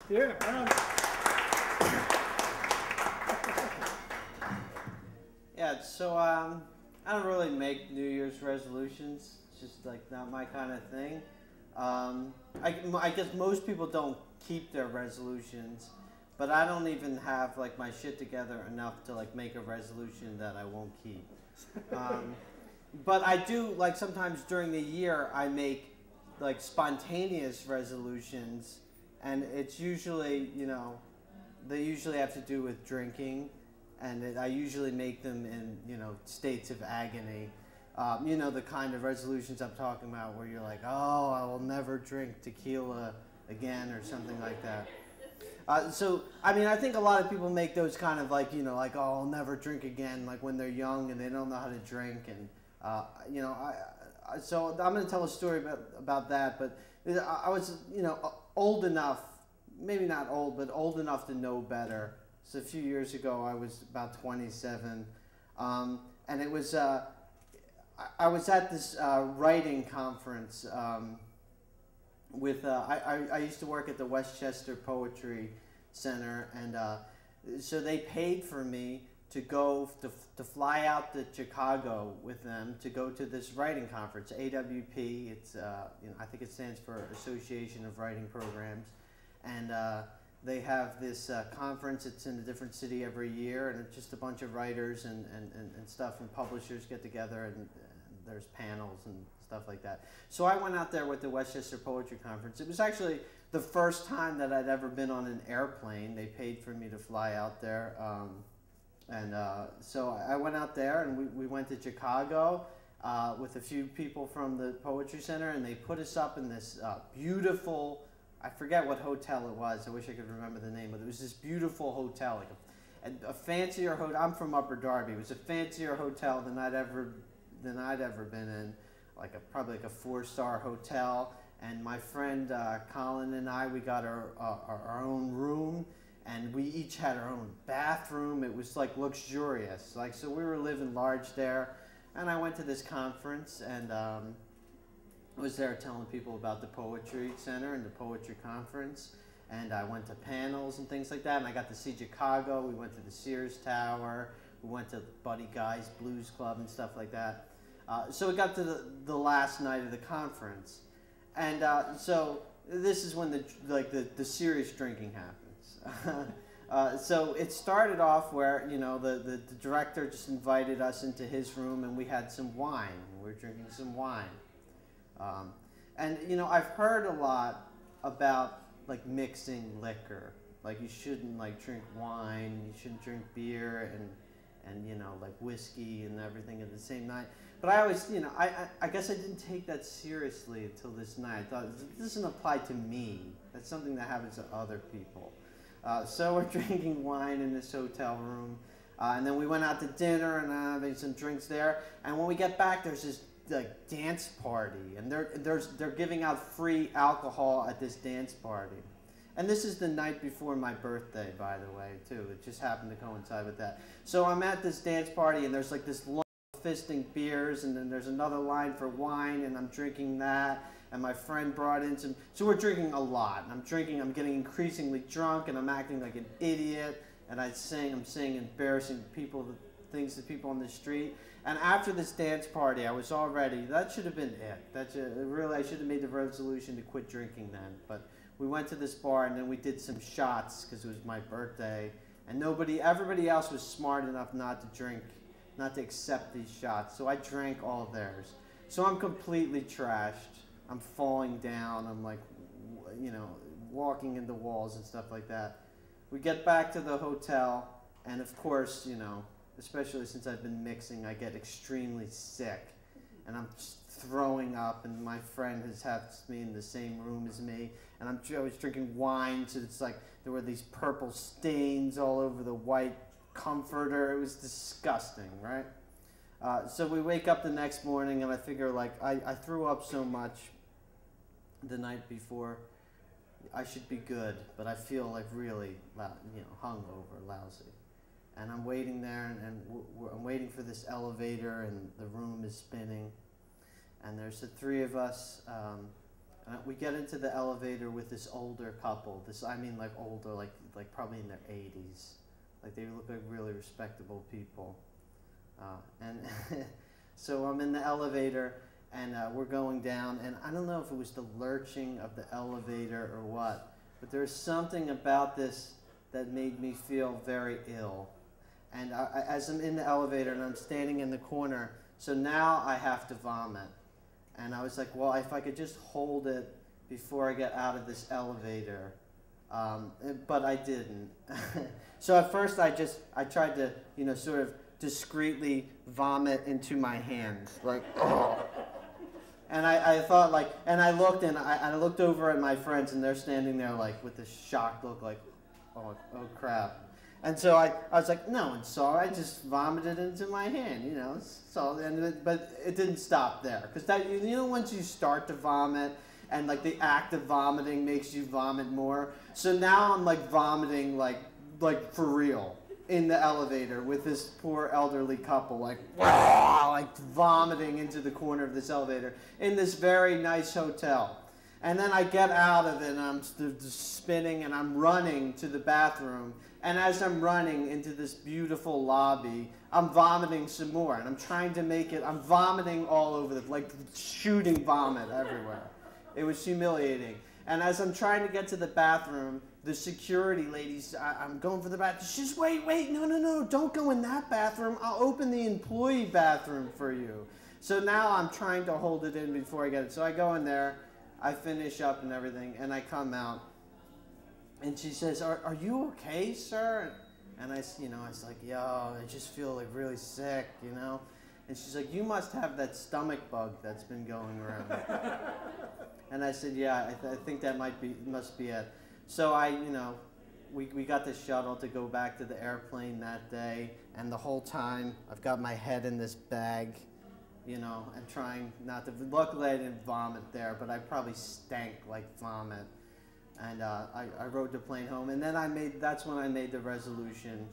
Yeah. Yeah, so I don't really make New Year's resolutions. It's just like not my kind of thing. I guess most people don't keep their resolutions, but I don't even have like my shit together enough to like make a resolution that I won't keep. Um, but I do like sometimes during the year I make like spontaneous resolutions, and it's usually they usually have to do with drinking, and I usually make them in states of agony. The kind of resolutions I'm talking about, where you're like, oh, I will never drink tequila again, or something like that. So, I mean, I think a lot of people make those kind of like, like, oh, I'll never drink again, like when they're young and they don't know how to drink. And, so I'm going to tell a story about that. But I was, old enough, maybe not old, but old enough to know better. So a few years ago, I was about 27. And it was, I was at this writing conference. I used to work at the Westchester Poetry Center, and so they paid for me to go to fly out to Chicago with them to go to this writing conference, AWP. It's I think it stands for Association of Writing Programs, and they have this conference. It's in a different city every year, and it's just a bunch of writers and stuff, and publishers get together, and there's panels and stuff like that. So I went out there with the Westchester Poetry Conference. It was actually the first time that I'd ever been on an airplane. They paid for me to fly out there. So I went out there, and we went to Chicago with a few people from the Poetry Center, and they put us up in this beautiful, I forget what hotel it was. I wish I could remember the name, but it was this beautiful hotel, like a fancier hotel. I'm from Upper Darby. It was a fancier hotel than I'd ever been in, like probably like a 4-star hotel. And my friend Colin and I, we got our own room, and we each had our own bathroom. It was like luxurious, like, so we were living large there. And I went to this conference, and was there telling people about the Poetry Center and the Poetry Conference. And I went to panels and things like that, and I got to see Chicago. We went to the Sears Tower. We went to Buddy Guy's Blues Club and stuff like that. So we got to the last night of the conference, and so this is when the serious drinking happens. So it started off where the director just invited us into his room, and we had some wine. We were drinking some wine, and I've heard a lot about like mixing liquor. Like you shouldn't like drink wine, you shouldn't drink beer and like whiskey and everything at the same night. But I always, I guess I didn't take that seriously until this night. I thought, this doesn't apply to me. That's something that happens to other people. So we're drinking wine in this hotel room. And then we went out to dinner and having some drinks there. And when we get back, there's this like dance party. And they're giving out free alcohol at this dance party. And this is the night before my birthday, by the way, too. It just happened to coincide with that. So I'm at this dance party, and there's like this long fisting beers, and then there's another line for wine, and I'm drinking that. And my friend brought in some. So we're drinking a lot. And I'm getting increasingly drunk, and I'm acting like an idiot. And I'm saying embarrassing things to people on the street. And after this dance party, I was already, that should have been it. Really, I should have made the resolution to quit drinking then. But we went to this bar, and then we did some shots because it was my birthday, and everybody else was smart enough not to drink, not to accept these shots. So I drank all theirs. So I'm completely trashed. I'm falling down. I'm like, walking into walls and stuff like that. We get back to the hotel, and of course, especially since I've been mixing, I get extremely sick, and I'm just throwing up, and my friend has me in the same room as me, and I was drinking wine, so it's like there were these purple stains all over the white comforter. It was disgusting, right? So we wake up the next morning, and I figure like I threw up so much the night before, I should be good, but I feel like really hungover, lousy. And I'm waiting there, and I'm waiting for this elevator, and the room is spinning. And there's the three of us We get into the elevator with this older couple. I mean like older, like probably in their 80s. Like they look like really respectable people. And so I'm in the elevator and we're going down, and I don't know if it was the lurching of the elevator or what, but there's something about this that made me feel very ill. And as I'm in the elevator and I'm standing in the corner, so now I have to vomit. And I was like, well, if I could just hold it before I get out of this elevator. But I didn't. So at first I tried to, sort of discreetly vomit into my hand. Like, oh. And I thought like, and I looked over at my friends, and they're standing there like with this shocked look like, oh crap. And so I was like, no one saw. I just vomited into my hand, So, but it didn't stop there, because once you start to vomit, and like the act of vomiting makes you vomit more. So now I'm like vomiting like for real in the elevator with this poor elderly couple, like vomiting into the corner of this elevator in this very nice hotel. And then I get out of it, and I'm spinning, and I'm running to the bathroom. And as I'm running into this beautiful lobby, I'm vomiting some more. And I'm trying to I'm vomiting all over like shooting vomit everywhere. It was humiliating. And as I'm trying to get to the bathroom, the security ladies, I'm going for the bathroom. She's, wait, no, don't go in that bathroom. I'll open the employee bathroom for you. So now I'm trying to hold it in before I get it. So I go in there. I finish up and everything, and I come out, and she says, "Are you okay, sir?" And I was like, "Yo, I just feel like really sick, And she's like, "You must have that stomach bug that's been going around." And I said, "Yeah, I think that must be it." So we got the shuttle to go back to the airplane that day, and the whole time I've got my head in this bag. And trying not to. Luckily, I didn't vomit there, but I probably stank like vomit. And I rode the plane home, and then that's when I made the resolution.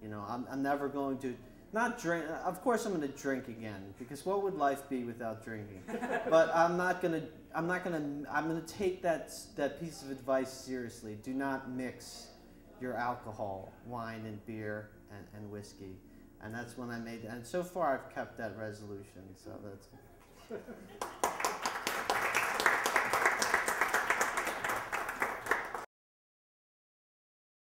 I'm never going to not drink. Of course, I'm going to drink again, because what would life be without drinking? But I'm going to take that piece of advice seriously. Do not mix your alcohol, wine and beer and whiskey. And that's when I made it. And so far, I've kept that resolution. So that's